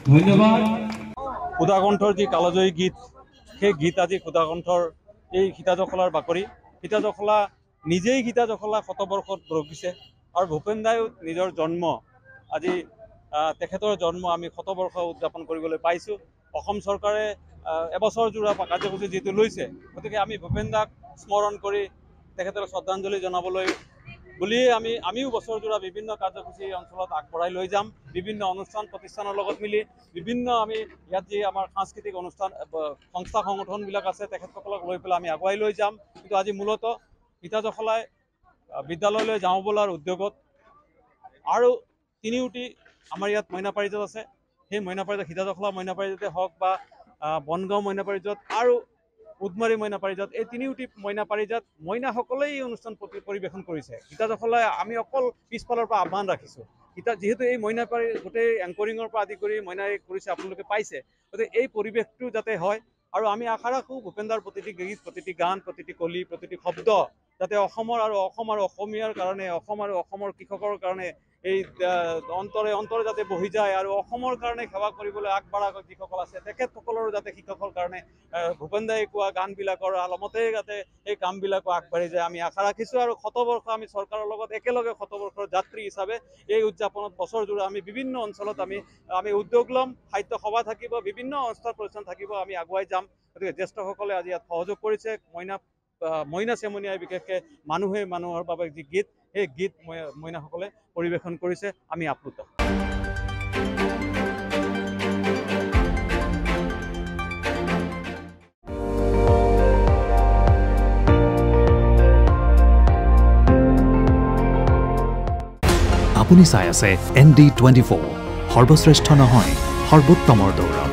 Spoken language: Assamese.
ধন্যবাদ। সুধাকণ্ঠৰ যি কালজয়ী গীত, সেই গীত আজি সুধাকণ্ঠৰ এই সীতাজখলাৰ বাকৰি। সীতাজখলা নিজেই সীতাজখলা শতবৰ্ষত ৰখিছে আৰু ভূপেন দায়ো নিজৰ জন্ম আজি তেখেতৰ জন্ম আমি শতবৰ্ষ উদযাপন কৰিবলৈ পাইছোঁ। অসম চৰকাৰে এবছৰজোৰা কাৰ্যসূচী যিটো লৈছে, গতিকে আমি ভূপেন দাক স্মৰণ কৰি তেখেতক শ্ৰদ্ধাঞ্জলি জনাবলৈ বুলিয়ে আমিও বছৰজোৰা বিভিন্ন কাৰ্যসূচী অঞ্চলত আগবঢ়াই লৈ যাম। বিভিন্ন অনুষ্ঠান প্ৰতিষ্ঠানৰ লগত মিলি বিভিন্ন আমি ইয়াত যি আমাৰ সাংস্কৃতিক অনুষ্ঠান সংস্থা সংগঠনবিলাক আছে তেখেতসকলক লৈ পেলাই আমি আগুৱাই লৈ যাম। কিন্তু আজি মূলতঃ সীতাজখলাই বিদ্যালয়লৈ যাওঁ বোলাৰ উদ্যোগত আৰু তিনিওটি আমাৰ ইয়াত মইনা পাৰিজাত আছে। সেই মইনা পাৰিজাত সীতাজখলা মইনা পাৰিজাতে হওক বা বনগাঁও মইনা পাৰিজাত আৰু উদমাৰী মইনা পাৰিজাত, এই তিনিওটি মইনা পাৰিজাত মইনাসকলেই এই অনুষ্ঠান পৰিৱেশন কৰিছে। সীতাজখলাই আমি অকল পিছফালৰ পৰা আহ্বান ৰাখিছোঁ। যিহেতু এই মইনা পাৰি গোটেই এংকৰিঙৰ পৰা আদি কৰি মইনাই কৰিছে, আপোনালোকে পাইছে, গতিকে এই পৰিৱেশটো যাতে হয়। আৰু আমি আশা ৰাখোঁ ভূপেনদাৰ প্ৰতিটি গীত, প্ৰতিটি গান, প্ৰতিটি কলি, প্ৰতিটি শব্দ যাতে অসমৰ আৰু অসমীয়াৰ কাৰণে, অসম আৰু অসমৰ কৃষকৰ কাৰণে এই অন্তৰে অন্তৰে যাতে বহি যায় আৰু অসমৰ কাৰণে সেৱা কৰিবলৈ আগবঢ়া যিসকল আছে তেখেতসকলৰো যাতে কৃষকৰ কাৰণে ভূপেন দাই কোৱা গানবিলাকৰ আলমতে যাতে এই কামবিলাকো আগবাঢ়ি যায় আমি আশা ৰাখিছোঁ। আৰু শতবৰ্ষ আমি চৰকাৰৰ লগত একেলগে শতবৰ্ষৰ যাত্ৰী হিচাপে এই উদযাপনত বছৰজোৰা আমি বিভিন্ন অঞ্চলত আমি উদ্যোগ ল'ম। সাহিত্য সভা থাকিব, বিভিন্ন অনুষ্ঠান প্ৰতিষ্ঠান থাকিব, আমি আগুৱাই যাম। গতিকে জ্যেষ্ঠসকলে আজি ইয়াত সহযোগ কৰিছে। মইনা চেমনীয়াই বিশেষকৈ মানুহে মানুহৰ বাবে যি গীত, সেই গীত মইনাসকলে পৰিৱেশন কৰিছে। আমি আপ্লুত। আপুনি চাই আছে ND24, সৰ্বশ্ৰেষ্ঠ নহয় সৰ্বোত্তমৰ দৌৰ।